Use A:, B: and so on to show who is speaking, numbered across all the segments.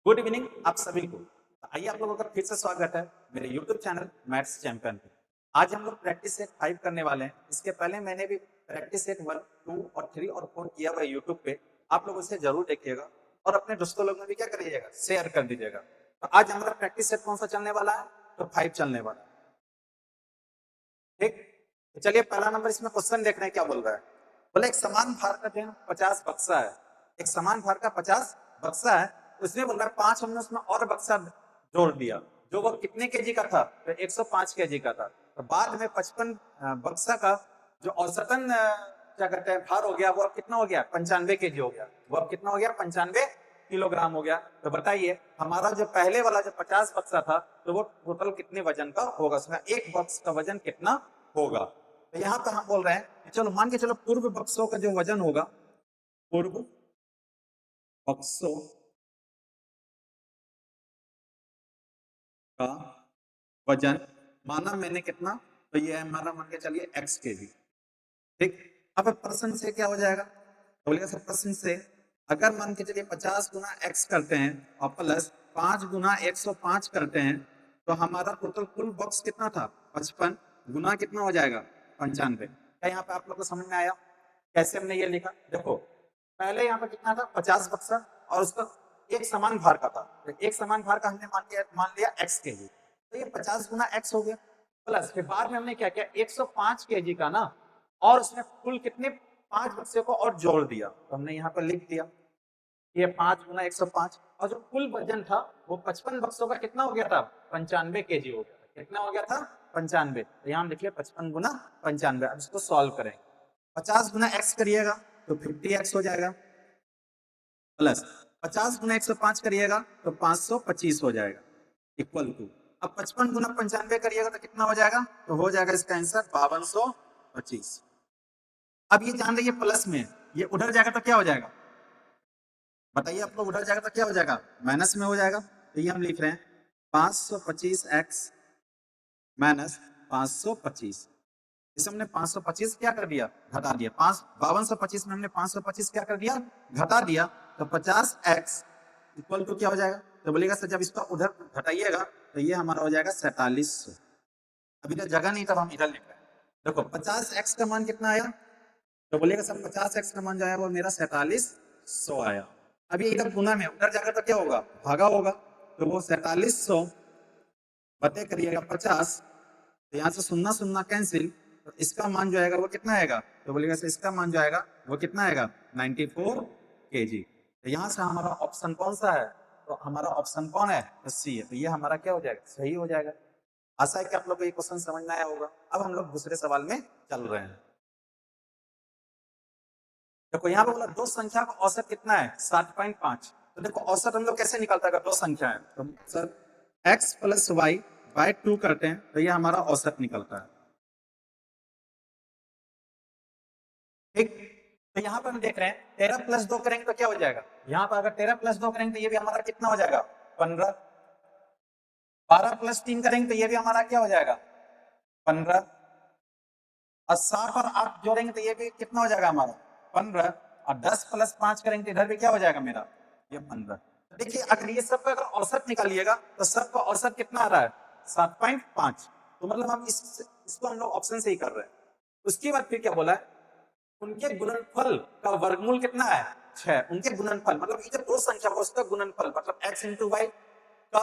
A: Good evening आप सभी को। आइए आप लोगों का फिर से स्वागत है मेरे यूट्यूब चैनल मैथ्स चैंपियन पे। आज हम लोग प्रैक्टिस सेट 5 करने वाले हैं। इसके पहले मैंने भी प्रैक्टिस सेट 1, 2 और 3 और 4 किया हुआ है यूट्यूब पे। आप लोग उसे जरूर देखिएगा और अपने दोस्तों लोग में भी क्या करिएगा, शेयर कर दीजिएगा। तो आज हमारा प्रैक्टिस सेट कौन सा चलने वाला है? तो 5 चलने वाला है। ठीक, तो चलिए पहला नंबर इसमें क्वेश्चन देख रहे हैं क्या बोल रहा है। बोले एक समान भार का जो है 50 बक्सा है। एक समान भार का 50 बक्सा है। उसने बोल रहा है 5 हमने उसमें और बक्सा जोड़ दिया, जो वो कितने केजी का था? तो 105 केजी का था। तो बाद में 55 बक्सा का जो औसतन क्या कहते हैं भार हो गया, वो अब कितना हो गया? 95 केजी हो गया। वो अब कितना हो गया? 95 किलोग्राम हो गया। तो बताइए हमारा जो पहले वाला जो 50 बक्सा था, तो वो टोटल कितने वजन का होगा? उसमें एक बक्स का वजन कितना होगा? तो यहाँ पर हम बोल रहे हैं चलो मान के चलो पूर्व बक्सों का जो वजन होगा, पूर्व बक्सों का वजन माना मैंने कितना, तो ये हमारा मान के चलिए x केजी। ठीक, अब प्रश्न से क्या हो जाएगा? तो बोलेगा सर प्रश्न से अगर मान के चलिए 50 गुना x करते हैं और प्लस 5 गुना 105 करते हैं, तो हमारा टोटल कुल बॉक्स कितना था? 55 गुना कितना हो जाएगा? 95। क्या यहाँ पे आप लोग को समझ में आया कैसे हमने ये लिखा? देखो पहले यहाँ पे कितना था? 50 बक्सा और उसका एक समान भार का था। तो एक समान भार का हमने मान लिया x केजी। तो ये 50 गुना x हो गया। प्लस फिर बाद में हमने क्या किया? 105 केजी का ना, और उसमें कुल कितने 5 बक्से को और जोड़ दिया। तो हमने यहाँ पर लिख दिया ये 5 गुना 105, और जो कुल वजन था वो 55 बक्सों का कितना हो गया था? 95 केजी हो गया। कितना हो गया था? 95। तो यहाँ लिखिए 55 गुना 95। अब इसको सॉल्व करेंगे। 50 गुना x करिएगा तो 50x हो जाएगा, प्लस 50 गुना 105 करिएगा तो 525 हो जाएगा, इक्वल टू अब 55 गुना 95 करिएगा तो कितना हो जाएगा? तो हो जाएगा इसका आंसर 5225। अब ये जान रही है प्लस में, ये उधर जाएगा तो क्या हो जाएगा? बताइए आप लोग, उधर जाएगा तो क्या हो जाएगा? माइनस में हो जाएगा। तो ये हम लिख रहे हैं 525x माइनस 525। इसे हमने 525 क्या कर दिया? घटा दिया। 5225 में हमने 525 क्या कर दिया? घटा दिया। तो 50x इक्वल टू क्या हो जाएगा? तो बोलेगा सर जब इसको उधर घटाइएगा तो ये हमारा हो जाएगा 4700। अभी तो जगह नहीं, तब हम इधर लिख रहे हैं। देखो 50x का मान कितना आया? तो बोलेगा सर 50x का मान जो है वो मेरा 4700 आया। अब ये इधर गुना में, उधर जाकर तो क्या होगा? भागा होगा। तो वो 4700 बटे करिएगा 50, तो यहाँ से सुन्ना सुन्ना कैंसिल। तो इसका मान जो आएगा वो कितना आएगा? तो बोलेगा सर इसका मान जो आएगा वो कितना आएगा? 94 केजी। तो यहाँ से हमारा ऑप्शन कौन सा है? तो हमारा ऑप्शन कौन है? तो सी है। तो ये हमारा क्या हो जाएगा? सही हो जाएगा। आशा है कि आप लोग को ये क्वेश्चन समझ में आया होगा। अब हम लोग दूसरे सवाल में चल रहे हैं। देखो यहाँ पे बोला दो संख्या का औसत कितना है? 7.5। तो देखो औसत हम लोग कैसे निकालता है अगर दो संख्या है? तो sir x plus y by 2 करते हैं तो ये हमारा औसत निकलता है। ठीक, तो यहाँ पर हम देख रहे हैं 13 प्लस 2 करेंगे तो क्या हो जाएगा? यहाँ पर अगर 13 प्लस 2 करेंगे तो ये भी हमारा कितना हो जाएगा? 15। 12 प्लस 3 करेंगे तो ये भी हमारा क्या हो जाएगा? 15। और 7 और 8 जोड़ेंगे तो ये भी कितना हो जाएगा हमारा? 15। और 10 प्लस 5 करेंगे तो इधर भी क्या हो जाएगा मेरा? ये 15। देखिए अगर ये सबका अगर औसत निकालिएगा तो सबका औसत कितना आ रहा है? 7.5। तो मतलब हम इसको हम लोग ऑप्शन से ही कर रहे हैं। उसके बाद फिर क्या बोला है? उनके गुणनफल का वर्गमूल कितना है? 6। उनके गुणनफल मतलब ये जो दो संख्या है उसका गुणनफल मतलब x इंटू वाई का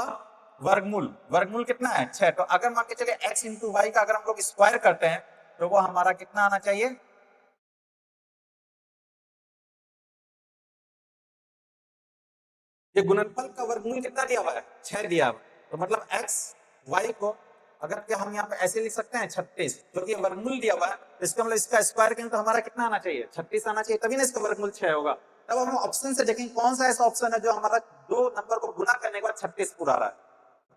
A: वर्गमूल, वर्गमूल कितना है? 6। तो अगर मान के चलिए x इंटू वाई का अगर हम लोग स्क्वायर करते हैं तो वो हमारा कितना आना चाहिए? ये गुणनफल का वर्गमूल कितना दिया हुआ है? 6 दिया हुआ। तो मतलब x y को अगर क्या हम यहाँ पे ऐसे लिख सकते हैं 36, क्योंकि वर्गमूल दिया हुआ है तो इसका मतलब इसका स्क्वायर करेंगे तो हमारा कितना आना चाहिए? 36 आना चाहिए, तभी ना इसका वर्गमूल 6 होगा। तब हम ऑप्शन से देखेंगे कौन सा ऐसा ऑप्शन है जो हमारा दो नंबर को गुना करने के बाद 36 पूरा रहा है।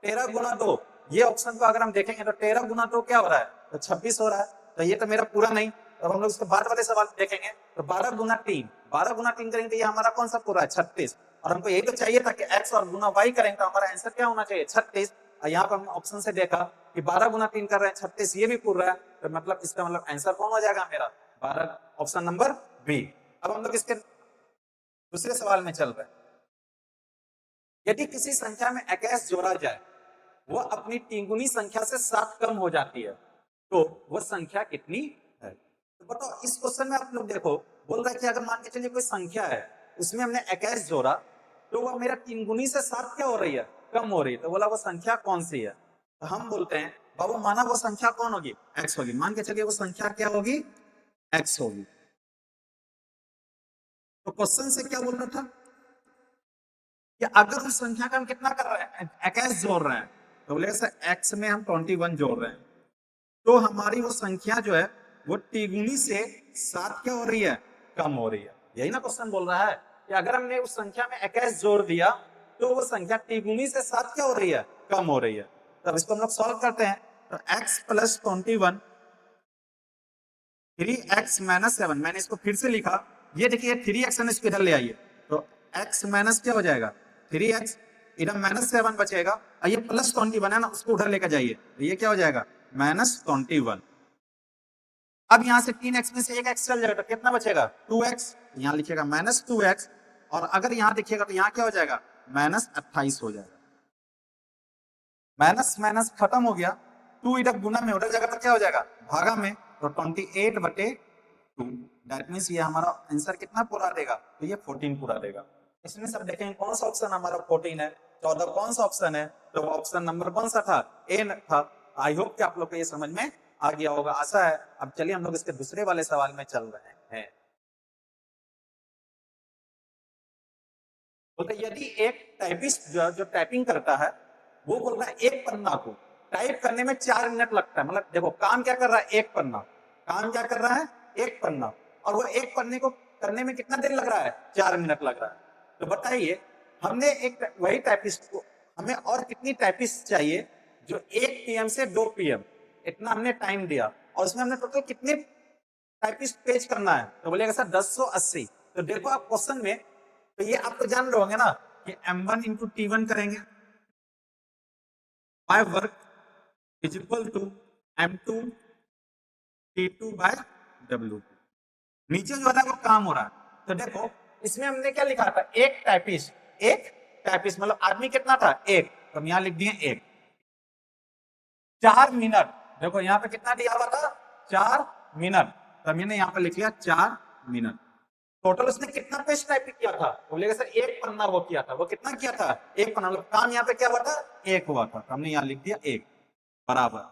A: 13 गुना 2, ये ऑप्शन को अगर हम देखेंगे तो 13 गुना 2 क्या हो रहा है? तो 26 हो रहा है। तो ये तो मेरा पूरा नहीं। अब हम लोग इसके बाद वाले सवाल देखेंगे तो 12 गुना 3, 12 गुना 3 करेंगे तो ये हमारा कौन सा पूरा है? 36। और हमको यही तो चाहिए था कि x और गुना y करेंगे तो हमारा आंसर क्या होना चाहिए? 36। और यहाँ पर हमने ऑप्शन से देखा कि 12 गुना 3 कर रहे हैं 36, ये भी पूरा है। तो मतलब इसका मतलब आंसर कौन हो जाएगा मेरा? 12, ऑप्शन नंबर बी। अब हम लोग इसके दूसरे सवाल में चल रहे हैं। यदि किसी संख्या में 21 जोड़ा जाए, वो अपनी तिगुनी संख्या से 7 कम हो जाती है, तो वो संख्या कितनी है? तो बताओ इस क्वेश्चन में आप लोग देखो, बोल रहा है कि अगर मान के चलिए कोई संख्या है, उसमें हमने 21 जोड़ा, तो वो मेरा तिगुनी से 7 क्या हो रही है? कम हो रही है। तो बोला वो संख्या कौन सी है? तो हम बोलते हैं बाबू माना वो संख्या कौन होगी? x होगी। मान के चलिए वो संख्या क्या होगी? x होगी। तो क्वेश्चन से क्या बोल रहा था कि अगर उस संख्या का हम कितना कर रहे हैं? 21 जोड़ रहे हैं, तो बोले सर x में हम 21 जोड़ रहे हैं, तो हमारी वो संख्या जो है वो तिगुनी से 7 क्या हो रही है? कम हो रही है। यही ना क्वेश्चन बोल रहा है कि अगर हमने उस संख्या में 21 जोड़ दिया, तो वो संख्या तिगुनी से 7 क्या हो रही है? कम हो रही है। तब इसको हम लोग सॉल्व करते हैं। तो x प्लस 21 3x माइनस 7, मैंने इसको फिर से लिखा, ये देखिए 3x है, इसको इधर ले आइए, तो x माइनस क्या हो जाएगा? 3x, इधर माइनस 7 बचेगा, और ये प्लस 21 है ना, उसको उधर लेकर जाइए, तो ये क्या हो जाएगा? माइनस 21। अब यहां से 3x में से एक x चल जाएगा, तो कितना बचेगा? 2x, यहां लिखिएगा माइनस 2x, और अगर यहां देखिएगा तो यहां क्या हो जाएगा? माइनस 28 हो जाएगा। माइनस माइनस खत्म हो गया, 2 इधर गुना में उधर जाएगा तो क्या हो जाएगा? भागा में, तो 28/2, दैट मींस ये हमारा आंसर कितना पूरा देगा? तो ये 14 पूरा देगा। इसमें सब देखेंगे कौन सा ऑप्शन हमारा 14 है, 14 कौन सा ऑप्शन है? तो ऑप्शन नंबर कौन सा था? ए था। आई होप कि आप लोग को ये समझ में आ गया होगा, आशा है। अब चलिए हम लोग इसके दूसरे वाले सवाल में चल रहे हैं। बोलते यदि एक टाइपिस्ट जो टाइपिंग करता है, वो बोल रहा है एक पन्ना को टाइप करने में 4 मिनट लगता है। मतलब देखो काम क्या कर रहा है? एक पन्ना। काम क्या कर रहा है? एक पन्ना। और वो एक पन्ने को करने में कितना देर लग रहा है? 4 मिनट लग रहा है। तो बताइए, हमने एक वही टाइपिस्ट को, हमें और कितनी टाइपिस्ट चाहिए जो 1 PM से 2 PM इतना हमने टाइम दिया, और उसमें हमने टोटल कितने टाइपिस्ट पेज करना है? तो बोलेगा सर 1080। तो देखो आप क्वेश्चन में, तो ये आप तो जान रहे होंगे ना कि m1 इंटू T1 करेंगे, by work is equal to m2 T2 by W। नीचे जो है वो काम हो रहा है। तो देखो इसमें हमने क्या लिखा था? एक टाइपिस्ट मतलब आदमी कितना था? एक। तो हम यहां लिख दिए एक। 4 मिनट, देखो यहाँ पे कितना दिया हुआ था? 4 मिनट। तो मैंने यहाँ पे लिख लिया 4 मिनट। टोटल उसने कितना पेज टाइप किया था? बोलेगा सर एक पन्ना वो किया था। वो कितना किया था? एक पन्ना। मतलब काम यहाँ पे क्या हुआ था? एक हुआ था। हमने यहाँ लिख दिया एक, बराबर।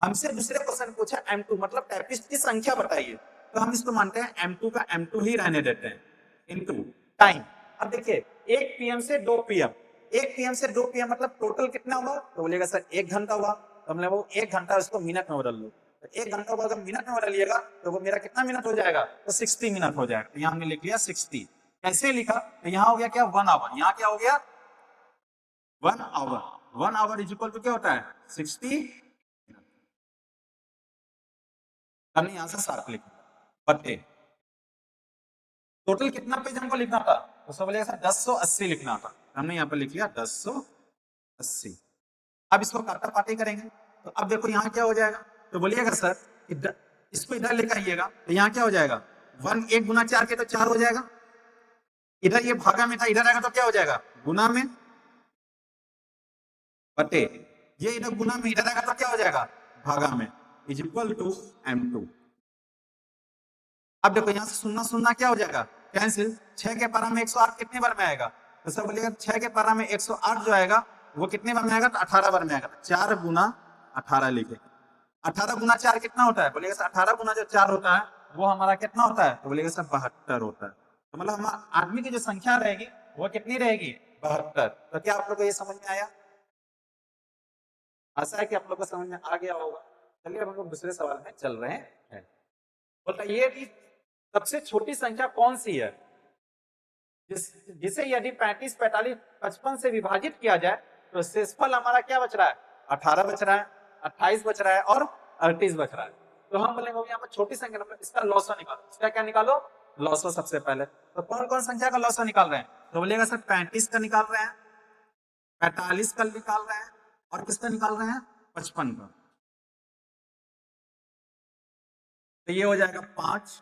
A: हमसे दूसरे क्वेश्चन पूछा M2 मतलब टाइपिस्ट की संख्या बताइए, तो हम इसको मानते हैं M2 का M2 ही रहने देते हैं, इनटू टाइम। अब देखिए 1 PM से 2 PM, 1 PM से 2 PM मतलब टोटल कितना हुआ? तो बोलेगा सर 1 घंटा हुआ। तो हमने वो 1 घंटा उसको मिनट में बदल लो, तो 1 घंटा को अगर मिनट में बदलिएगा तो वो मेरा कितना मिनट हो जाएगा? तो 60 मिनट हो जाएगा। तो यहाँ हमने लिख लिया 60। कैसे लिखा? तो यहाँ हो गया क्या? 1 आवर। यहाँ क्या हो गया? 1 hour. 1 hour is equal to क्या होता है? 60। हमने यहां से 7 लिख दिया, बटे टोटल कितना पेज हमको लिखना था? तो सब बोलेगा सर 1080 लिखना था। हमने यहाँ पे लिख लिया 1080। अब इसको काटा पाटी करेंगे, तो अब देखो यहाँ क्या हो जाएगा? तो बोलिएगा सर इसको इधर लेकर आइएगा, तो यहाँ क्या हो जाएगा? 1 1 गुना 4 के तो 4 हो जाएगा। इधर ये भागा में था, इधर आएगा तो क्या हो जाएगा? गुना में, बटे ये इधर गुना में, इधर आएगा तो क्या हो जाएगा? भागा में, इज इक्वल टू M2। अब देखो यहाँ से सुनना सुनना क्या हो जाएगा? कैंसिल। 6 के पारा में 108 कितने बार में आएगा? तो सब बोलिएगा 6 के पारा में 108 जो आएगा वो कितने बार में आएगा? तो 18 बार में आएगा। 4 गुना 18 लिखे। 18 गुना 4 कितना होता है? बोलिएगा सर 18 गुना जो 4 होता है वो हमारा कितना होता है? तो बोलिएगा सर 72 होता है। तो मतलब हमारा आदमी की जो संख्या रहेगी वो कितनी रहेगी? 72। तो क्या आप लोग को ये समझ में आया? आशा है कि आप लोग को समझ में आ गया होगा। चलिए अब हम लोग दूसरे सवाल में चल रहे हैं। बताइए कि सबसे छोटी संख्या कौन सी है जिसे यदि 35, 45, 55 से विभाजित किया जाए तो शेषफल हमारा क्या बच रहा है? 18 बच रहा है, 28 बच रहा है और 38 बच रहा है। तो हम बोलेंगे यहाँ पर छोटी संख्या मतलब इसका लॉसो निकालो। इसका क्या निकालो? लॉसो सबसे पहले। तो कौन कौन संख्या का लॉसो निकाल रहे हैं? तो बोलेगा सर 35 का निकाल रहे हैं, 45 का निकाल रहे हैं, और किसका निकाल रहे हैं? 55 का। तो ये हो जाएगा 5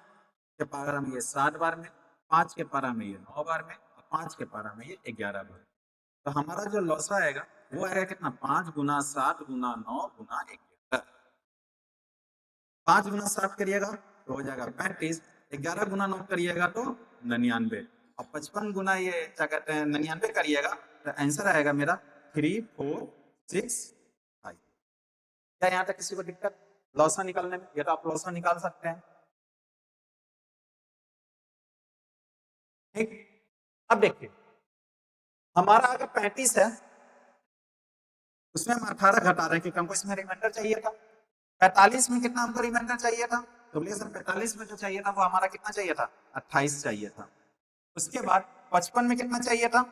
A: के पारा में ये 7 बार में, 5 के पारा में ये 9 बार में, और 5 के पारा में ये 11 बार। तो हमारा जो लौसा आएगा वो आएगा कितना, 5 गुना 7 गुना 9 गुना 11। 5 गुना 7 करिएगा तो हो जाएगा 35, 11 गुना 9 करिएगा तो 99, और 55 गुना ये क्या कहते हैं 99 करिएगा तो आंसर आएगा मेरा 3465। क्या यहाँ तक किसी को दिक्कत लौसा निकालने में? ये तो आप लौसा निकाल सकते हैं। ठीक, अब देखिए हमारा अगर 35 है उसमें हम 18 घटा रहे हैं क्योंकि हमको इसमें रिमाइंडर चाहिए था। 45 में कितना हमको रिमाइंडर चाहिए था, तो बोलिए सर 45 में जो चाहिए था वो हमारा कितना चाहिए था, 28 चाहिए था। उसके बाद 55 में कितना चाहिए था,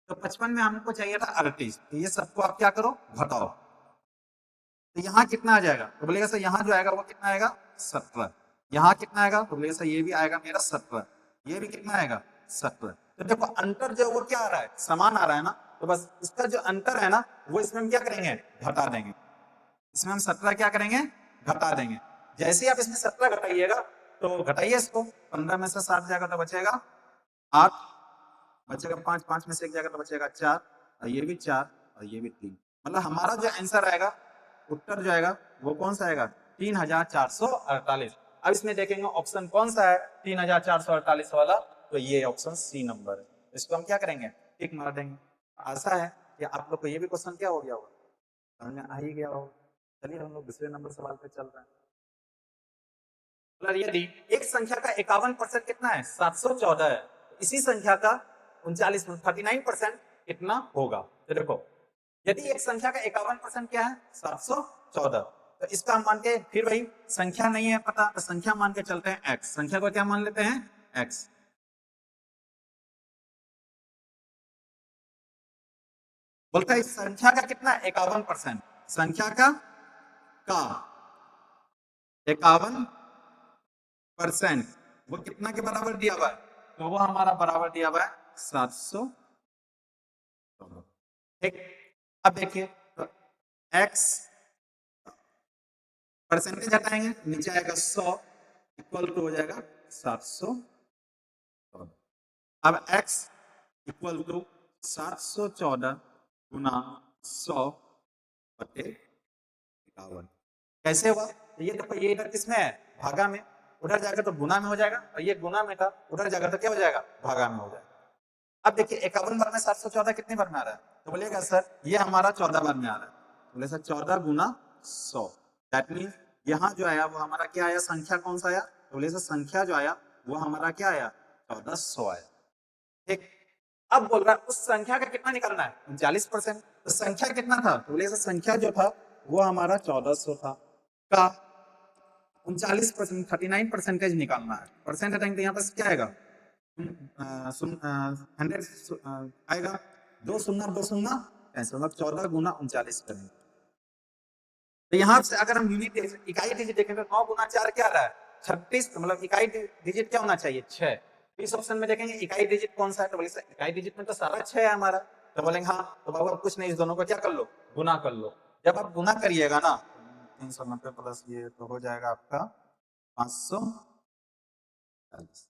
A: तो 55 में हमको चाहिए था 38। तो ये सबको आप क्या करो घटाओ, तो यहाँ कितना आ जाएगा, तो बोलेगा सर यहाँ जो आएगा वो कितना आएगा 17। यहाँ कितना आएगा, तो बोलेगा सर ये भी आएगा मेरा 17, ये भी कितना आएगा 17। तो देखो अंतर जो वो क्या आ रहा है, समान आ रहा है ना, तो बस इसका जो अंतर है ना वो इसमें हम क्या करेंगे घटा देंगे। इसमें हम 17 क्या करेंगे घटा देंगे। जैसे ही आप इसमें 17 घटाइएगा तो घटाइए इसको, 15 में से 7 जाएगा तो बचेगा 8, बचेगा 5, 5 में से 1 जाएगा तो बचेगा 4, और ये भी 4 और ये भी 3। मतलब हमारा जो आंसर आएगा, उत्तर जो आएगा वो कौन सा आएगा 3448। अब इसमें देखेंगे ऑप्शन कौन सा है 3448 वाला, तो ये ऑप्शन सी नंबर है। इसको हम क्या करेंगे टिक मार देंगे। आशा है कि आप लोग को ये भी क्वेश्चन क्या हो गया होगा, समझ में आ ही गया होगा। चलिए हम लोग दूसरे नंबर सवाल पे चल रहे हैं। यदि एक संख्या का 51% कितना है 714 है, इसी संख्या का 39% कितना होगा। तो देखो यदि एक संख्या का 51% क्या है 714, तो इसका हम मान के फिर वही संख्या नहीं है पता तो संख्या मान के चलते हैं x। संख्या को क्या मान लेते हैं x। बोलता है इस संख्या का कितना 51%, संख्या का 51% वो कितना के बराबर दिया हुआ है, तो वो हमारा बराबर दिया हुआ है 700। ठीक, अब देखिए तो x परसेंटेज हटाएंगे नीचे आएगा 100 इक्वल टू हो जाएगा 700। अब x इक्वल टू 714 गुना 100 बटे 51। कैसे हुआ, तो ये देखो ये इधर किसमें है भागा में, उधर जाकर तो गुना में हो जाएगा, और ये गुना में था उधर जाकर तो क्या हो जाएगा भागा में हो जाएगा। अब देखिए 51 बार में 714 कितने बार में आ रहा है, तो बोलिएगा सर ये हमारा 14 बार में आ रहा है, बोले सर 14 गुना 100। दैट मीन यहाँ जो आया वो हमारा क्या आया, संख्या कौन सा आया, तो बोले सर संख्या जो आया वो हमारा क्या आया 1400 आया। ठीक, अब बोल रहा है उस संख्या का कितना निकालना है 39%। तो संख्या कितना था, तो बोले सर संख्या जो था वो हमारा 1400 था का 39%, 39% निकालना है। परसेंट हटाएंगे तो यहाँ पर क्या आएगा 100 आएगा, 2 शून्य 2 शून्य कैंसिल, मतलब 14 गुना 39 करेंगे। तो यहाँ से अगर हम यूनिट इकाई डिजिट देखेंगे तो 9 गुना 4 क्या रहा है 36, तो मतलब इकाई डिजिट क्या होना चाहिए 6। इस ऑप्शन में देखेंगे इकाई डिजिट कौन सा है, तो बोले इकाई डिजिट में तो सारा 6 है हमारा, तो बोलेंगे हाँ तो बाबू अब कुछ नहीं, इस दोनों को क्या कर लो गुना कर लो। जब आप गुना करिएगा ना 390 प्लस ये तो हो जाएगा आपका 540,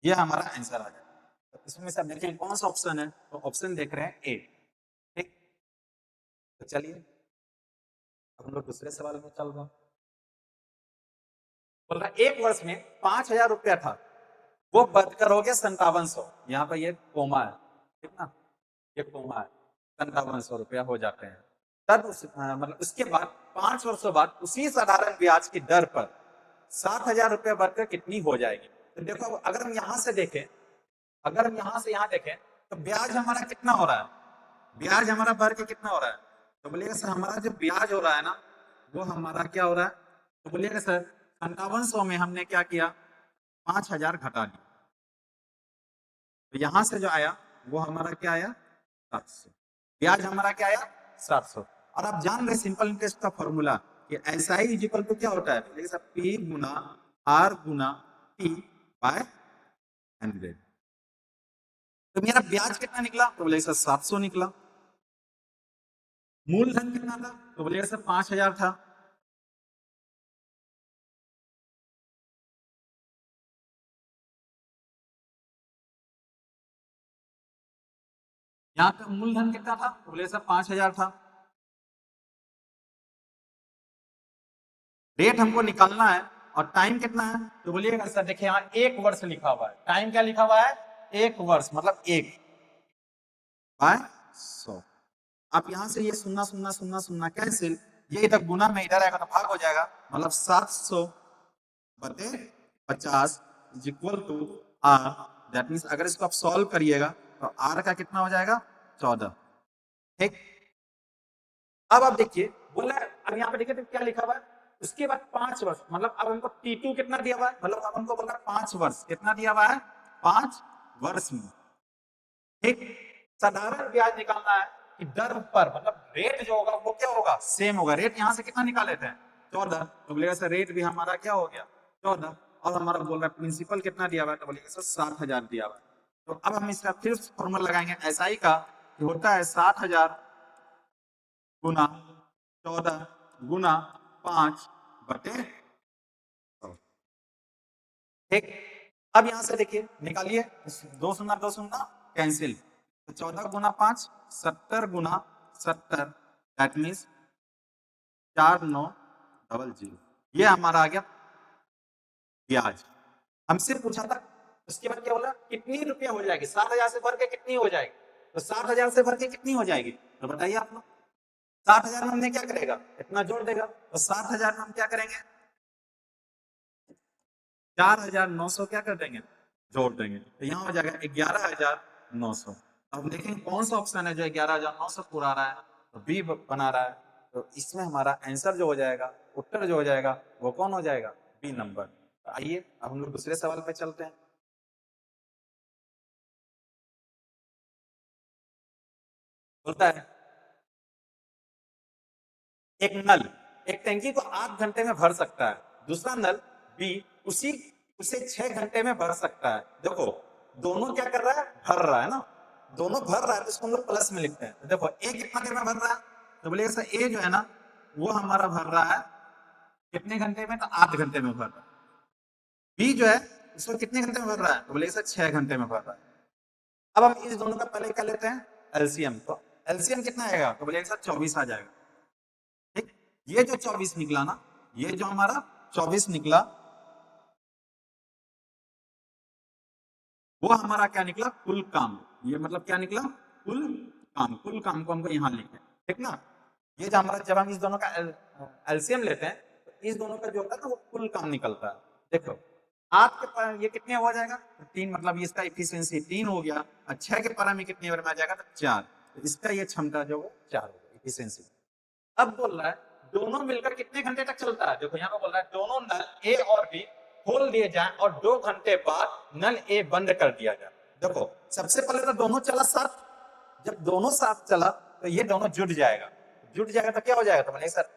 A: ये हमारा आंसर आ जाएगा। तो इसमें से देखिए कौन सा ऑप्शन है, तो ऑप्शन देख रहे हैं ए। ठीक, तो चलिए अब हम लोग दूसरे सवाल में चल रहे हैं। बोल रहा एक वर्ष में 5000 रुपया था, वो बढ़कर हो गया 5700। यहाँ पर ये कोमा है, ठीक ना, ये कोमा है, 5700 रुपया हो जाते हैं। तब मतलब उसके बाद 5 वर्षों बाद उसी साधारण ब्याज की दर पर 7000 रुपया बढ़कर कितनी हो जाएगी। तो देखो अगर हम यहाँ से देखें, अगर हम यहाँ से यहाँ देखें तो ब्याज हमारा कितना हो रहा है, ब्याज हमारा बढ़ के कितना हो रहा है, तो बोलिएगा सर हमारा जो ब्याज हो रहा है ना वो हमारा क्या हो रहा है, तो बोलिएगा सर 5700 में हमने क्या किया 5000 घटा दिया, तो यहां से जो आया वो हमारा क्या आया 700, ब्याज हमारा क्या आया 700। और आप जान रहे सिंपल इंटरेस्ट का फॉर्मूला कि ऐसा ही इक्वल टू क्या होता है, पी गुना आर गुना टी बाय 100। तो मेरा ब्याज कितना निकला, तो बोले सर 700 निकला। मूलधन कितना था, तो बोलिएगा सर 5000 था। यहाँ का मूलधन कितना था? तो बोले सर 5,000 था। रेट हमको निकालना है और टाइम कितना है? तो बोलिएगा सर देखिए यहाँ 1 वर्ष लिखा हुआ है। टाइम क्या लिखा हुआ है? 1 वर्ष, मतलब 1/100। आप यहाँ से ये सुनना सुनना सुनना सुनना कैंसिल, ये इधर गुना में इधर आएगा तो भाग हो जाएगा, मतलब 700 बटे 50 is equal to R. That means अगर इसको आप सॉल्व करिएगा तो आर का कितना हो जाएगा? 14। ठीक, अब आप देखिए बोला अब यहाँ पे देखिए तो क्या लिखा हुआ है, उसके बाद 5 वर्ष, मतलब अब हमको T2 कितना दिया हुआ है, मतलब अब हमको बोला 5 वर्ष कितना दिया हुआ है? 5 वर्ष में। ठीक, साधारण ब्याज निकालना है कि दर पर, मतलब रेट जो होगा वो क्या होगा? सेम होगा। रेट यहाँ से कितना निकाल लेते हैं? 14। तो बोलेगा सर रेट भी हमारा क्या हो गया? 14। और हमारा बोल रहा है प्रिंसिपल कितना दिया हुआ है? तो बोलेगा सर 7,000 दिया हुआ है। तो अब हम इसका फिर फॉर्मूला लगाएंगे SI का, कि होता है 7,000 गुना 14 गुना 5 बटे 100। ठीक, अब यहां से देखिए निकालिए, 2 शून्य 2 शून्य कैंसिल, तो 14 गुना 5 70 गुना 70, दैट मीन्स 4900। ये हमारा आ गया ब्याज। हमसे पूछा था उसके बाद क्या बोला? कितनी रुपया हो जाएगी? 7,000 से भर के कितनी हो जाएगी? तो 7,000 से भर के कितनी हो जाएगी? तो बताइए आप लोग। 7,000 में हमने क्या करेगा? इतना जोड़ देगा। तो 7,000 में हम क्या करेंगे? 4,900 क्या कर देंगे? जोड़ देंगे। तो यहाँ हो जाएगा 11,900। अब देखेंगे कौन सा ऑप्शन है जो 11,900 पूरा रहा है? तो बी बना रहा है। तो इसमें हमारा आंसर जो हो जाएगा, उत्तर जो हो जाएगा, वो कौन हो जाएगा? B number. तो आइए अब हम लोग दूसरे सवाल पे चलते हैं। बोलता है एक नल एक टैंकी को 8 घंटे में भर सकता है, दूसरा नल बी उसे 6 घंटे में भर सकता है। देखो दोनों क्या कर रहा है? भर रहा है ना, दोनों भर रहा है, तो इसको हम लोग प्लस में लिखते हैं। तो देखो ए कितना देर में भर रहा है? तो बोलिएगा सर ए जो है ना वो हमारा भर रहा है कितने घंटे में? तो 8 घंटे में भर रहा है। बी जो है उसको कितने घंटे में भर रहा है? तो बोलिएगा सर 6 घंटे में भर रहा है। अब हम इस दोनों का पहले क्या लेते हैं? एलसीएम। तो एलसीएम कितना आएगा? तो बोलिएगा सर 24 आ जाएगा। ठीक, ये जो 24 निकला ना, ये जो हमारा 24 निकला, वो हमारा क्या निकला? कुल काम। ये मतलब क्या निकला? कुल काम। कुल काम को हमको यहाँ लिखे, ठीक ना। ये जो हमारा, जब हम इस दोनों का एलसीएम लेते हैं तो इस दोनों का जो होता है ना वो कुल काम निकलता है। देखो 8 के पर ये कितने हो जाएगा? तो 3, मतलब इसका इफिशियंसी 3 हो गया। और 6 के पारा में कितने बार में आ जाएगा? तो 4। तो इसका ये क्षमता जो वो 4 हो गया इफिशियंसी। अब बोल रहा है दोनों मिलकर कितने घंटे तक चलता है? देखो यहाँ पे बोल रहा है दोनों नल ए और बी खोल दिए जाए और 2 घंटे बाद नल ए बंद कर दिया जाए। देखो सबसे पहले तो दोनों चला साथ, जब दोनों साथ चला तो ये दोनों जुड़ जाएगा, जुड़ जाएगा तो क्या हो जाएगा? तो बोले सर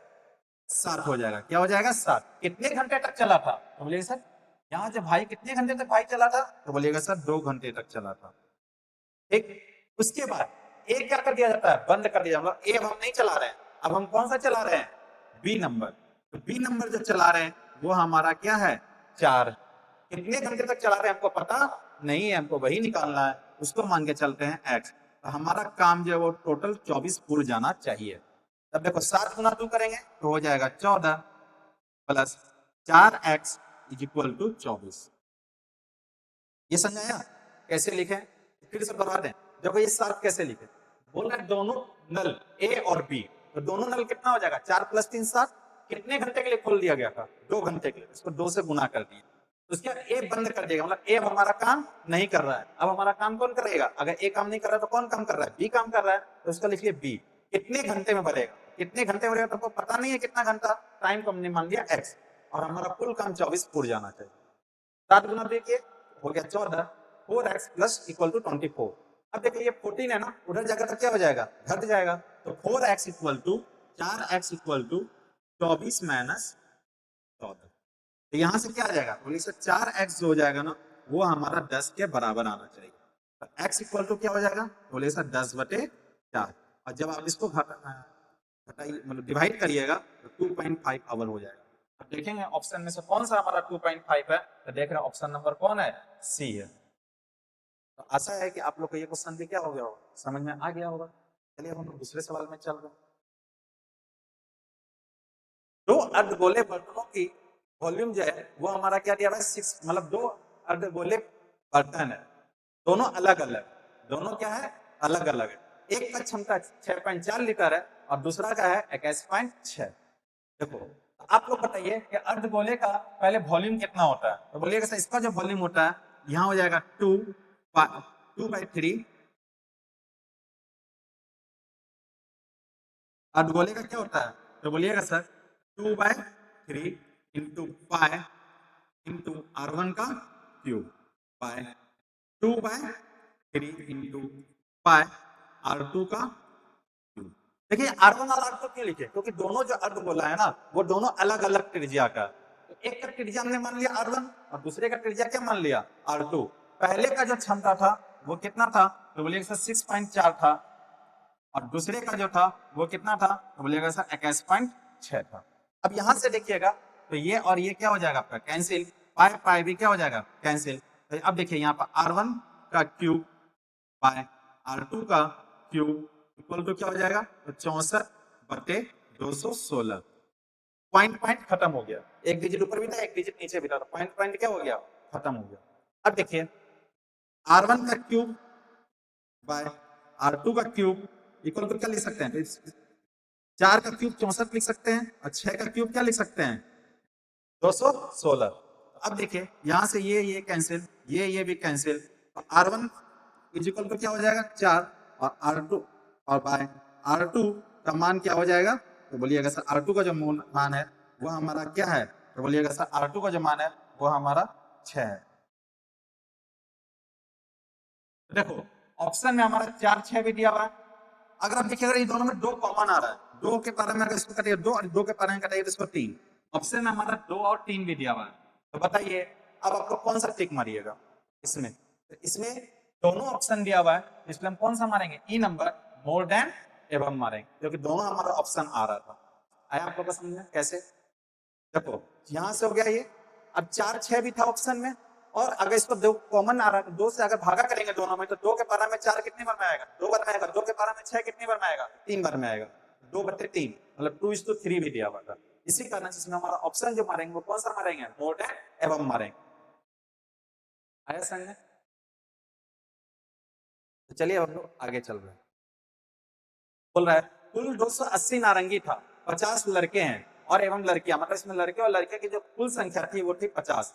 A: 7 हो जाएगा। क्या हो जाएगा? 7। कितने घंटे तक चला था? तो बोलिए सर यहाँ जब भाई कितने घंटे तक भाई चला था? तो बोलिएगा सर 2 घंटे तक चला था। ठीक, उसके बाद ए क्या कर दिया जाता है? बंद कर दिया। मतलब ए अब हम नहीं चला रहे हैं, अब हम कौन सा चला रहे हैं? B number. तो बी नंबर जो चला रहे हैं वो हमारा क्या है? 4। कितने घंटे तक चला रहे हैं हमको पता नहीं है, हमको वही निकालना है, उसको मान के चलते हैं x। तो हमारा काम जो है वो टोटल 24 पूर्ण जाना चाहिए। तब देखो 7 गुना 2 करेंगे तो हो जाएगा 14 plus 4x is equal to 24। ये समझाया कैसे लिखे? फिर से बता दें। देखो ये 7 कैसे लिखे? बोल रहे दोनों नल ए और बी, तो दोनों नल कितना हो जाएगा? 4 + 3 7। कितने घंटे के लिए खोल दिया गया था? 2 घंटे के लिए। इसको 2 से गुना कर दिए, उसके बाद ए बंद कर देगा, मतलब ए अब हमारा काम नहीं कर रहा है। अब हमारा काम कौन करेगा? अगर ए काम नहीं कर रहा है तो कौन काम कर रहा है? बी काम कर रहा है। तो उसका लिखिए बी। कितने घंटे में भरेगा? कितने घंटे में भरेगा तो हमको पता नहीं है कितना घंटा, टाइम को हमने मान लिया x, और हमारा कुल काम 24 पूर्ण जाना चाहिए। 7 गुना देखिए हो गया 14, 4x प्लस इक्वल टू 24। अब देखिए ये 14 है ना, उधर जाकर तो क्या हो जाएगा? घट जाएगा। तो 4x equal to 4x equal to 24 minus 14। तो यहां से क्या आ जाएगा? बोलिए सर 4x जो हो जाएगा ना वो हमारा 10 के बराबर आना चाहिए। तो x इक्वल टू क्या हो जाएगा? बोलिए सर 10/4। और जब आप इसको घटाइए, मतलब डिवाइड करिएगा तो 2.5 आवर हो जाएगा। अब देखेंगे ऑप्शन में से कौन सा हमारा 2.5 है। तो देख रहे हैं ऑप्शन नंबर कौन है? सी है। तो आशा है कि आप लोग को ये क्वेश्चन भी क्या हो गया होगा, समझ में आ गया होगा। चलिए अब हम लोग दूसरे सवाल में चल रहे हैं। दो अर्धगोले बर्तनों की वॉल्यूम जो है वो हमारा क्या दिया हुआ है 6, मतलब दो अर्धगोले बर्तन है, दोनों अलग अलग, दोनों क्या है अलग अलग है। एक का क्षमता 6.4 लीटर है और दूसरा का है 21.6। देखो आप लोग बताइए कि अर्धगोले का पहले वॉल्यूम कितना होता है, तो बोलिएगा सर इसका जो वॉल्यूम होता है यहाँ हो जाएगा 2/3। अर्धगोले का क्या होता है, तो बोलिएगा sir 2/3 into pi into R1 का cube by 2/3 into pi R2 का क्यूब। देखिए R1 और R2 क्यों लिखे, क्योंकि दोनों जो अर्धगोला है ना वो दोनों अलग अलग त्रिज्या का, तो एक का त्रिज्या हमने मान लिया R1 और दूसरे का त्रिज्या क्या मान लिया R2। पहले का जो क्षमता था वो कितना था, तो बोलिएगा सर 6.4 था और दूसरे का जो था वो कितना था, तो बोलिएगा सर 21.6 था। अब यहां से देखिएगा तो ये और ये क्या हो जाएगा आपका कैंसिल, पाई पाई भी क्या हो जाएगा कैंसिल। तो अब देखिए यहाँ पर R1 का क्यूब बाय R2 का क्यूब इक्वल टू क्या हो जाएगा, तो 64/216। पॉइंट पॉइंट खत्म हो गया, एक डिजिट ऊपर भी था एक डिजिट नीचे भी था, तो पॉइंट पॉइंट क्या हो गया खत्म हो गया। अब देखिए R1 का क्यूब बाय R2 का क्यूब इक्वल टू क्या लिख सकते हैं, 4 का क्यूब 64 लिख सकते हैं और 6 का क्यूब क्या लिख सकते हैं 216। अब देखिए यहां से ये कैंसिल, ये भी कैंसिल, तो R1 इज इक्वल टू क्या हो जाएगा 4 और R2 और बाय R2 का मान क्या हो जाएगा, तो बोलिएगा सर R2 का जो मान है वो हमारा क्या है, तो बोलिएगा सर R2 का जो मान है वो हमारा 6 है। देखो ऑप्शन में हमारा 4 6 भी दिया हुआ है। अगर आप देखिएगा ये दोनों में 2 कॉमन आ रहा है, 2 के पारे में अगर इसको काटिए 2 और 2 के पारे में काटिए तो इसको 3। ऑप्शन में हमारा 2 और 3 भी दिया हुआ है, तो बताइए अब आपको कौन सा टिक मारिएगा इसमें, तो इसमें दोनों ऑप्शन दिया हुआ है, इसलिए हम कौन सा मारेंगे ई नंबर मोर देन एवं मारेंगे, क्योंकि दोनों हमारा ऑप्शन आ रहा था। आया आप लोग को समझ में कैसे, देखो यहां से हो गया ये, अब 4 6 भी था ऑप्शन में और अगर इसको 2 कॉमन आ रहा है तो 2 से अगर भागा करेंगे दोनों में तो 2 के पारा में 4 कितनी बार में आएगा 2 बार में आएगा, 2 के पारा में 6 कितनी बार में आएगा 3 बार में आएगा, 2/3 मतलब 2:3 भी दिया हुआ था। इसी कारण से इसमें हमारा ऑप्शन जो मारेंगे वो कौन सा मारेंगे मोर देन एवं मारेंगे। आया समझ में, तो चलिए अब हम लोग आगे चल रहे हैं। बोल रहा है कुल 280 नारंगी था, 50 लड़के हैं और एवं लड़कियां, मतलब इसमें लड़के और लड़के की जो कुल संख्या थी वो थी 50।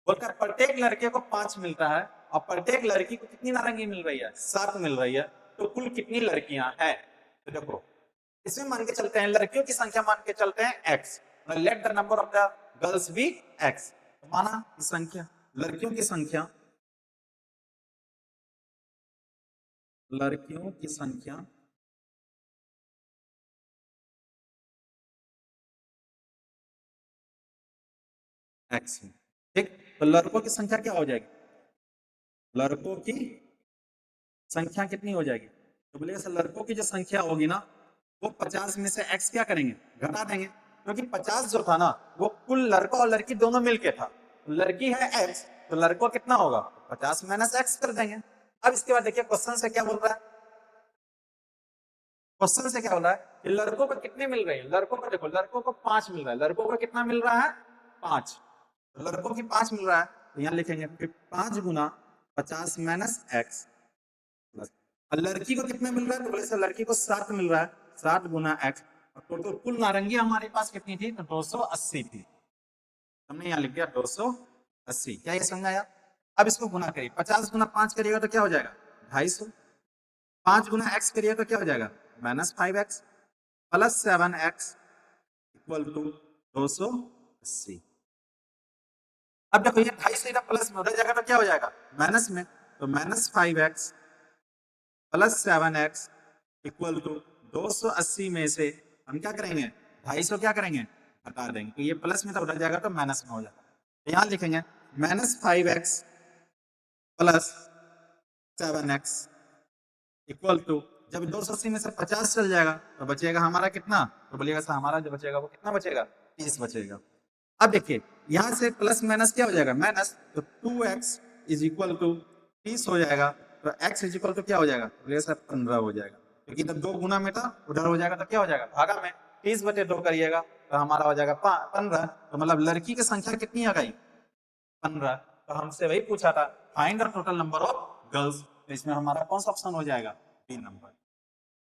A: बोलता है प्रत्येक लड़के को 5 मिलता है और प्रत्येक लड़की को कितनी नारंगी मिल रही है 7 मिल रही है, तो कुल कितनी लड़कियां हैं। तो देखो इसमें मान के चलते हैं लड़कियों की संख्या मान के चलते हैं x, let the number of the girls be x। माना संख्या लड़कियों की संख्या, लड़कियों की संख्या x है, ठीक। तो लड़कों की संख्या क्या हो जाएगी, लड़कों की संख्या कितनी हो जाएगी, तो बोलिएगा सर लड़कों की जो संख्या होगी ना वो 50 में से x क्या करेंगे घटा देंगे, क्योंकि 50 जो था ना वो कुल लड़का और लड़की दोनों मिलके था, लड़की है x तो लड़कों कितना होगा 50 माइनस x कर देंगे। अब इसके बाद देखिए क्वेश्चन से क्या बोल रहा है, क्वेश्चन से क्या बोल रहा है कि लड़कों को कितने मिल रही है, लड़कों को देखो लड़कों को 5 मिल रहा है, लड़कों को कितना मिल रहा है 5, लड़कों की 5 मिल रहा है, तो यहाँ लिखेंगे 5 गुना 50 माइनस x प्लस, लड़की को कितने मिल रहा है, तो बोले सर लड़की को 7 मिल रहा है, 7 गुना x, और टोटल कुल नारंगी हमारे पास कितनी थी, तो 280 थी, हमने यहाँ लिख दिया 280। क्या ये समझ आया। अब इसको गुना करिए, 50 गुना 5 करिएगा तो क्या हो जाएगा 250, 5 गुना x करिएगा तो क्या हो जाएगा -5x plus 7x equal to 280। अब देखो ये 250 प्लस में उधर जाएगा तो क्या हो जाएगा माइनस में, तो -5x plus 7x equal to 280 में से हम क्या करेंगे 250 क्या करेंगे हटा देंगे, तो ये प्लस में तो उधर जाएगा तो माइनस में हो जाएगा, तो यहाँ लिखेंगे -5x plus 7x equal to, जब 280 में से 50 चल जाएगा तो बचेगा हमारा कितना, तो बोलिएगा सर हमारा जो बचेगा वो कितना बचेगा 30 बचेगा। अब देखिए यहां से प्लस माइनस क्या हो जाएगा माइनस, तो 2x इज इक्वल टू 30 हो जाएगा, तो x इक्वल तो क्या हो जाएगा, बोलिए सर 15 हो जाएगा, क्योंकि इधर 2 गुना में था, उधर हो जाएगा तो क्या हो जाएगा, भागा में 30/2 करिएगा तो हमारा हो जाएगा 15। तो मतलब लड़की की संख्या कितनी आ गई, 15। तो हमसे वही पूछा था, find the total number of girls, तो इसमें हमारा कौन सा ऑप्शन हो जाएगा, 3 नंबर।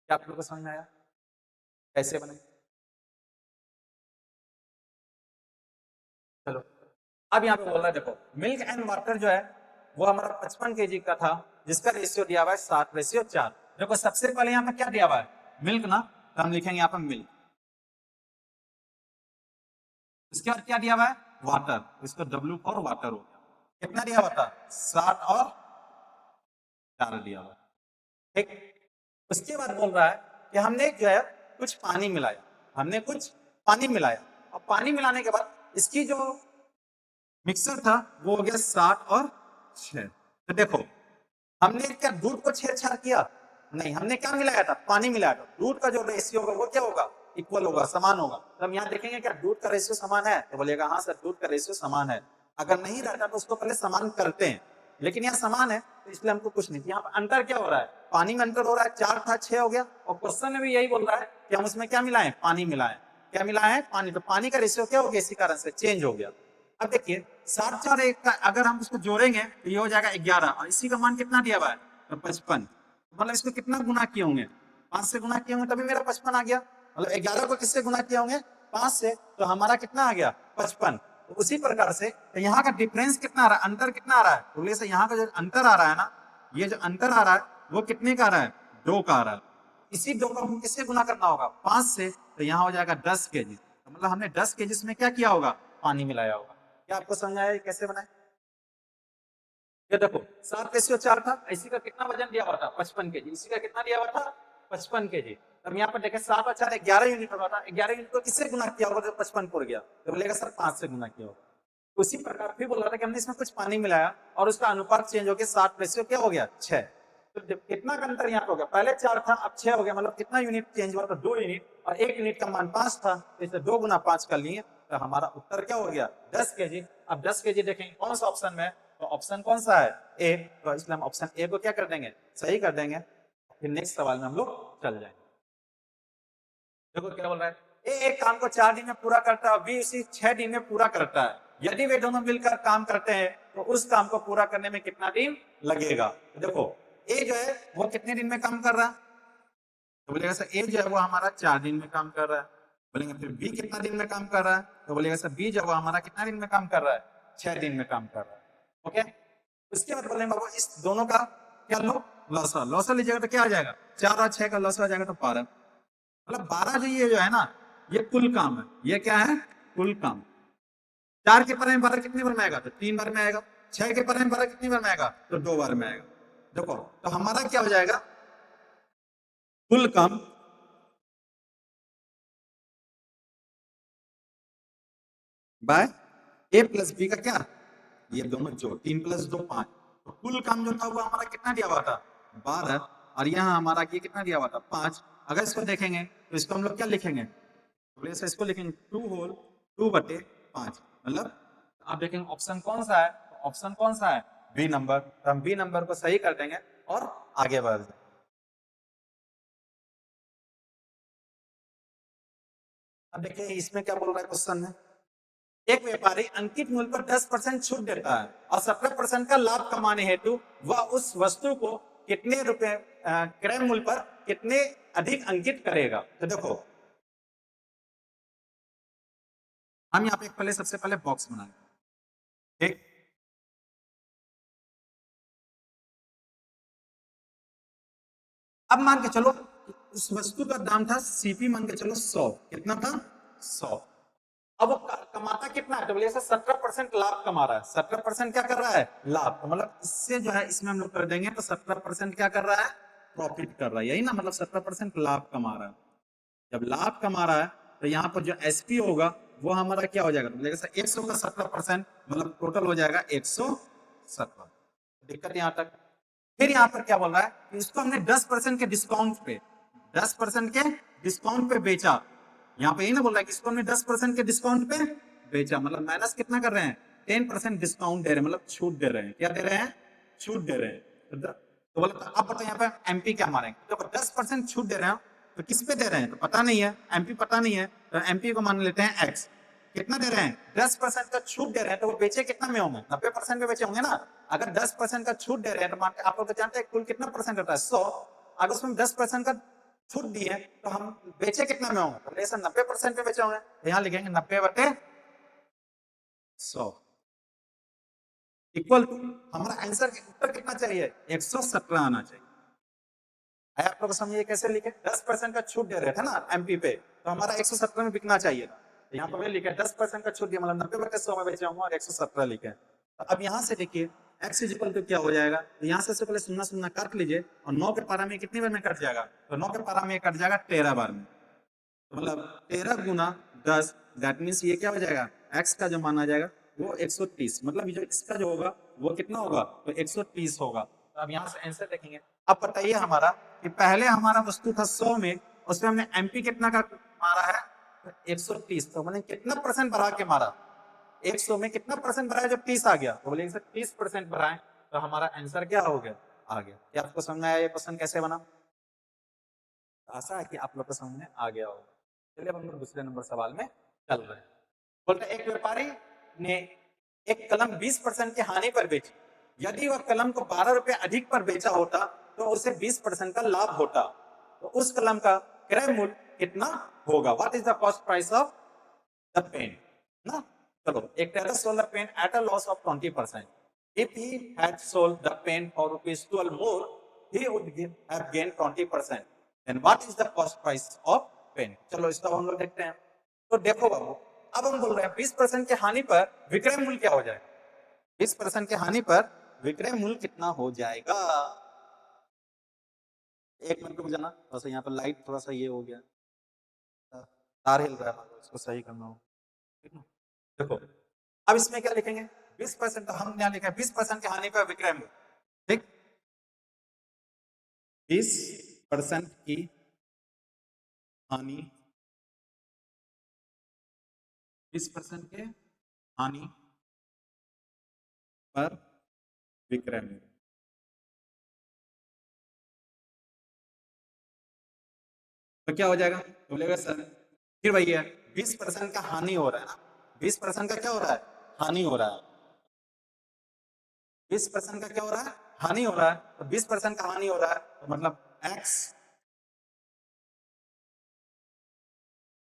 A: क्या आप लोग को समझ में आया कैसे बने? चलो, अब यहाँ पे बोल रहा है देखो, मिल्क एंड वाटर जो है वो हमारा 55 केजी का था, जिसका रेशियो दिया हुआ है 7/4। देखो सबसे पहले यहाँ पे क्या दिया हुआ है, मिल्क ना, तो हम लिखेंगे यहाँ पे मिल्क। इसके बाद क्या दिया हुआ है, वाटर, इसको W फॉर वाटर हो गया। कितना दिया हुआ था, 7 और 4 दिया हुआ, ठीक। उसके बाद बोल रहा है कि हमने जो है कुछ पानी मिलाया, हमने कुछ पानी मिलाया, और पानी मिलाने के बाद इसकी जो मिक्सर था वो हो गया 7 और 6। तो देखो हमने क्या दूध को छेड़छाड़ किया, नहीं, हमने क्या मिलाया था, पानी मिलाया था। दूध का जो रेशियो होगा वो क्या होगा, इक्वल होगा, समान होगा। तो हम यहाँ देखेंगे क्या दूध का रेशियो समान है, तो बोलिएगा हाँ सर दूध का रेशियो समान है। अगर नहीं रहता तो उसको पहले समान करते हैं, लेकिन यहाँ समान है तो इसलिए हमको कुछ नहीं। यहाँ अंतर क्या हो रहा है, पानी में अंतर हो रहा है, 4 था 6 हो गया, और क्वेश्चन में भी यही बोल रहा है कि हम उसमें क्या मिलाएं, पानी मिलाएं। क्या मिलाएं, पानी, तो पानी का रेशियो क्या हो गया, इसी कारण से चेंज हो गया। अब देखिए 7 4 1 का अगर हम उसको जोड़ेंगे तो ये हो जाएगा 11, और इसी का मान कितना दिया हुआ है, तो 55। मतलब इसको कितना गुना किए होंगे, 5 से गुना किए होंगे तभी मेरा 55 आ गया। मतलब 11 को किससे गुना किए होंगे, 5 से, तो हमारा कितना आ गया, 55। तो उसी प्रकार से तो यहाँ का डिफरेंस कितना आ रहा है, अंतर कितना आ रहा है, बोलिए से यहाँ का जो अंतर आ रहा है ना, ये जो अंतर आ रहा है वो कितने का आ रहा है, 2 का आ रहा है। इसी 2 का हमको किससे गुना करना होगा, 5 से, तो यहाँ हो जाएगा 10 केजी। तो मतलब हमने 10 केजी में क्या किया होगा, पानी मिलाया होगा। क्या आपको समझ आया कैसे बनाए? ये देखो 7/4 था, इसी का कितना वजन दिया हुआ था, 55 केजी। इसी का कितना दिया हुआ था, 55 केजी। अब यहाँ पर देखें 7 और 4 11 यूनिट होगा था, 11 यूनिट को किससे गुना किया होगा, तो 55 पड़ गया, तो बोलेगा सर 5 से गुना किया होगा। उसी प्रकार फिर बोल रहा था कि हमने इसमें कुछ पानी मिलाया और उसका अनुपात चेंज हो गया, 7 क्या हो गया, 6। तो कितना का अंतर यहाँ पे हो गया, पहले 4 था अब 6 हो गया, मतलब कितना यूनिट चेंज हुआ, तो 2 यूनिट, और 1 यूनिट का मान 5 था, तो इसे 2 गुना 5 कर लिए, तो हमारा उत्तर क्या हो गया, 10 केजी। अब 10 केजी देखेंगे कौन सा ऑप्शन में, तो ऑप्शन कौन सा है, ए, तो इसलिए हम ऑप्शन ए को क्या कर देंगे, सही कर देंगे। फिर नेक्स्ट सवाल में हम लोग चल जाएंगे। देखो क्या बोल रहा है, ए एक काम को 4 दिन में पूरा करता है, बी उसी 6 दिन में पूरा करता है। यदि वे दोनों मिलकर काम करते हैं तो उस काम को पूरा करने में कितना दिन लगेगा। तो देखो ए जो है वो कितने दिन में काम कर रहा है, तो बोलेगा सर ए जो है वो हमारा 4 दिन में काम कर रहा है। बोलेंगे फिर बी कितना दिन में काम कर रहा है, तो बोलेगा सर बी जो है वो हमारा कितना दिन में काम कर रहा है, 6 दिन में काम कर रहा है। ओके, उसके बाद बोलेंगे बाबू इस दोनों का क्या लो, लौसा, लौसा लीजिएगा तो क्या आ जाएगा, 4 और 6 का लौसा आ जाएगा तो 12। मतलब 12 जो ये जो है ना, ये कुल काम है, ये क्या है, कुल काम। 4 के परे में 12 कितनी बार में आएगा, तो 3 बार में आएगा। 6 के परे में 12 कितनी बार में आएगा, तो 2 बार में आएगा। देखो तो हमारा क्या हो जाएगा, कुल काम बाय ए प्लस बी का क्या, ये दोनों जो 3 + 2 5, तो कुल काम जो था वो हमारा कितना दिया हुआ था, 12, और यहाँ हमारा ये कितना दिया हुआ था, 5। अगर इसको देखेंगे तो इसको हम लोग क्या लिखेंगे, तो से इसको लिखेंगे 2 होल 2/5। मतलब आप देखेंगे ऑप्शन कौन सा है, ऑप्शन कौन सा है, बी नंबर। तो हम बी नंबर को सही कर देंगे और आगे बढ़ जाएंगे। अब देखिए इसमें क्या बोल रहा है क्वेश्चन में, एक व्यापारी अंकित मूल्य पर 10% छूट देता है और 17% का लाभ कमाने हेतु वह उस वस्तु को कितने रुपए क्रय मूल्य पर कितने अधिक अंकित करेगा। तो देखो हम यहाँ पे पहले सबसे पहले बॉक्स बनाएंगे, ठीक। अब मान के चलो उस वस्तु का दाम था सीपी, मान के चलो 100, कितना था 100। अब वो कमाता कितना है, तो बोलिए 17% लाभ कमा रहा है। 17% क्या कर रहा है, लाभ। तो मतलब इससे जो है इसमें हम लोग कर देंगे तो 17% क्या कर रहा है, प्रॉफिट कर रहा है, यही ना, मतलब 17% लाभ कमा रहा है। जब लाभ कमा रहा है तो यहाँ पर जो एसपी होगा वो हमारा क्या हो जाएगा, तो बोलेगा 100 का 17%, मतलब टोटल हो जाएगा 170। दिक्कत यहाँ तक। फिर यहाँ पर क्या बोल रहा है कि इसको हमने 10% के डिस्काउंट पे, 10% के डिस्काउंट पे बेचा। यहाँ पे यही ना बोल रहा है कि इसको हमने 10% के डिस्काउंट पे बेचा, मतलब माइनस कितना कर रहे हैं, 10% डिस्काउंट दे रहे हैं, मतलब छूट दे रहे हैं। क्या दे रहे हैं, छूट दे रहे हैं। तो बोला तो अब बताओ यहाँ पे एमपी क्या मारेंगे, तो 10% छूट दे रहे हैं तो किस पे दे रहे हैं, तो पता नहीं है, एमपी पता नहीं है, तो एमपी को मान लेते हैं एक्स। कितना दे रहे हैं, 10% का छूट दे रहे हैं, तो वो बेचे कितना में होंगे, 90% में बेचे होंगे ना। अगर 10% का छूट दे रहे हैं तो मान आप लोग जानते हैं कुल कितना परसेंट होता है, 100। अगर उसमें 10% का छूट दिए तो हम बेचे कितना में होंगे, तो ऐसा 90% पे बेचे होंगे, तो यहाँ लिखेंगे 90/100 इक्वल टू हमारा आंसर उत्तर कितना चाहिए, 117 आना चाहिए। है आप लोग समझिए कैसे लिखे, 10% का छूट दे रहे थे ना एमपी पे, तो हमारा 117 में बिकना चाहिए था। तो यहाँ पर लिखे 10% का छूट दिया, मतलब 90/100 में बेचे होंगे और 117 लिखे। तो अब यहाँ से देखिए x इक्वल टू क्या हो जाएगा, तो यहाँ से पहले सुनना सुनना काट लीजिए, और 9 के पारा में कितनी बार में कट जाएगा, तो 9 के पारा में कट जाएगा 13 बार में, तो मतलब 13 गुना 10, दैट मीन्स ये क्या हो जाएगा, x का जो मान आ जाएगा वो 130, मतलब जो इसका जो होगा वो कितना होगा, तो 130 होगा। तो अब यहाँ से आंसर देखेंगे। अब बताइए हमारा कि पहले हमारा वस्तु था 100 में, उसमें हमने एमपी कितना का मारा है, तो 130, तो मैंने कितना परसेंट बढ़ा के मारा, 100 में कितना परसेंट बढ़ाया जब 30 आ गया, तो बोले 30% बढ़ाएं, तो हमारा आंसर क्या हो गया, आ गया। क्या आपको समझ में आया ये क्वेश्चन कैसे बना, आशा है कि आप लोग को समझ में आ गया होगा। चलिए अब हम लोग दूसरे नंबर सवाल में चल रहे हैं। बोलते एक व्यापारी ने एक कलम 20% की हानि पर बेची, यदि वह कलम को 12 रुपए अधिक पर बेचा होता तो उसे 20% का लाभ होता, तो उस कलम का क्रय मूल्य कितना होगा, what is the cost price of the pen ना। चलो, एक tailor sold the pen at a loss of 20%. If he had sold the pen for ₹12 more, he would have gained 20%. Then what is the cost price of pen? चलो इसका हम लोग देखते हैं। तो देखो बाबू, अब हम बोल रहे हैं 20% की हानि पर विक्रय मूल्य क्या हो जाएगा, 20% की हानि पर विक्रय मूल्य कितना हो जाएगा। एक मिनट रुक जाना, थोड़ा सा यहाँ पर लाइट थोड़ा सा ये हो गया, तार हिल रहा है, इसको सही करना हो, ठीक ना। देखो अब इसमें क्या लिखेंगे, 20%, तो हम यहाँ लिखा है 20% की हानि पर विक्रय मूल्य, ठीक, 20% की हानि, 20% के हानि पर विक्रय मूल्य, तो क्या हो जाएगा, तो बोलेगा सर फिर वही है, 20% का हानि हो रहा है ना, 20% का क्या हो रहा है, हानि हो रहा है, 20% का क्या हो रहा है, हानि हो रहा है, तो 20% का हानि हो रहा है, तो मतलब x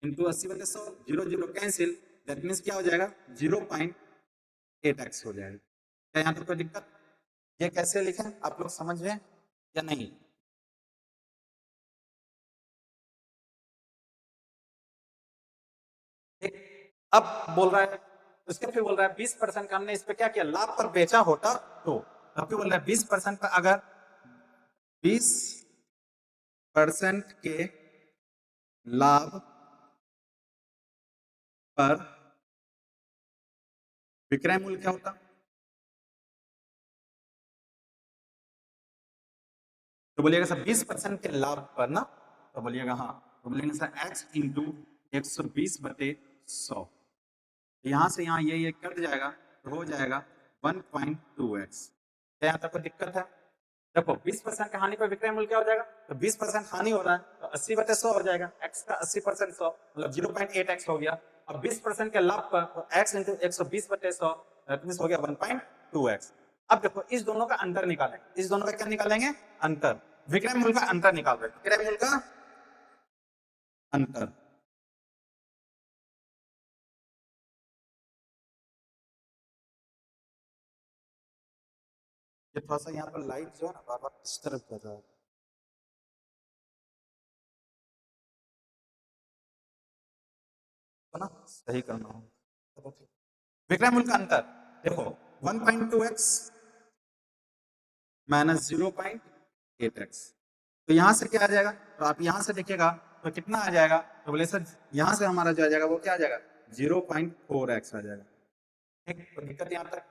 A: into 80/100, 0 0 cancel, that means क्या हो जाएगा, 0.8x हो जाएगा। क्या यहाँ तक कोई दिक्कत, ये कैसे लिखें आप लोग समझ में या नहीं। अब बोल रहा है, उसके फिर बोल रहा है 20% का हमने इस पे क्या किया, लाभ पर बेचा होता तो, अब फिर बोल रहा है 20% का अगर 20% के लाभ पर विक्रय मूल्य क्या होता, तो बोलिएगा सर 20% के लाभ पर ना, तो बोलिएगा हाँ, तो बोलिएगा सर x इंटू 120/100, यहां से यहाँ ये कट जाएगा, तो हो जाएगा 1.2x। क्या यहाँ तक कोई दिक्कत है, देखो 20% का हानि पर विक्रय मूल्य क्या हो जाएगा, तो 20% हानि हो रहा है तो 80/100 हो जाएगा, x का 80% 100 मतलब 0.8x हो गया। अब 20% के लाभ पर तो x इंटू 120/100 हो गया 1.2x। अब देखो इस दोनों का अंतर निकालेंगे, इस दोनों का क्या निकालेंगे, अंतर, विक्रय मूल्य का अंतर निकाल रहे, विक्रय मूल्य का अंतर, ये थोड़ा सा यहाँ पर लाइट जो है ना बार बार डिस्टर्ब कर रहा है, तो ना सही करना हो। विक्रय मूल्य का अंतर देखो 1.2x माइनस 0.8x, तो यहां से क्या आ जाएगा, तो आप यहां से देखिएगा तो कितना आ जाएगा, तो बोले सर यहां से हमारा जो आ जाएगा वो क्या आ जाएगा, 0.4x आ जाएगा, ठीक, तो दिक्कत यहाँ तक।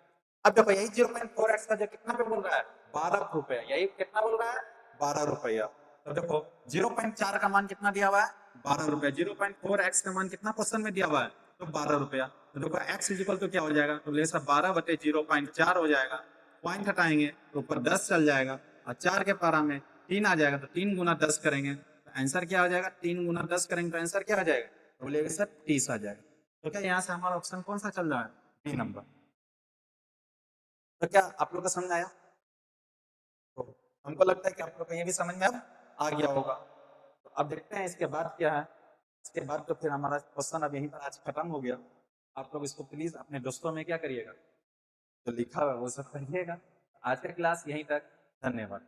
A: अब देखो यही 0.4x का जो कितना पे बोल रहा है, 12 रुपया, यही कितना बोल रहा है, 12 रुपया। तो देखो 0.4 का मान कितना दिया हुआ है, 12 रुपया, 0.4x का मान कितना क्वेश्चन में दिया हुआ है, तो 12 रुपया। तो देखो x इक्वल तो क्या हो जाएगा, तो बोले सर 12/0.4 हो जाएगा, पॉइंट हटाएंगे तो ऊपर 10 चल जाएगा और 4 के पारा में 3 आ जाएगा, तो 3 गुना 10 करेंगे तो आंसर क्या आ जाएगा, 3 गुना 10 करेंगे तो आंसर क्या आ जाएगा, तो बोलिएगा सर 30 आ जाएगा। तो क्या यहाँ से हमारा ऑप्शन कौन सा चल रहा है, बी नंबर। तो क्या आप लोग को समझ आया? तो हमको लगता है कि आप लोग को ये भी समझ में अब आ गया होगा। तो अब देखते हैं इसके बाद क्या है। इसके बाद तो फिर हमारा क्वेश्चन अब यहीं पर आज खत्म हो गया। आप लोग इसको प्लीज अपने दोस्तों में क्या करिएगा, जो लिखा हुआ है वो सब पढ़िएगा। आज का क्लास यहीं तक, धन्यवाद।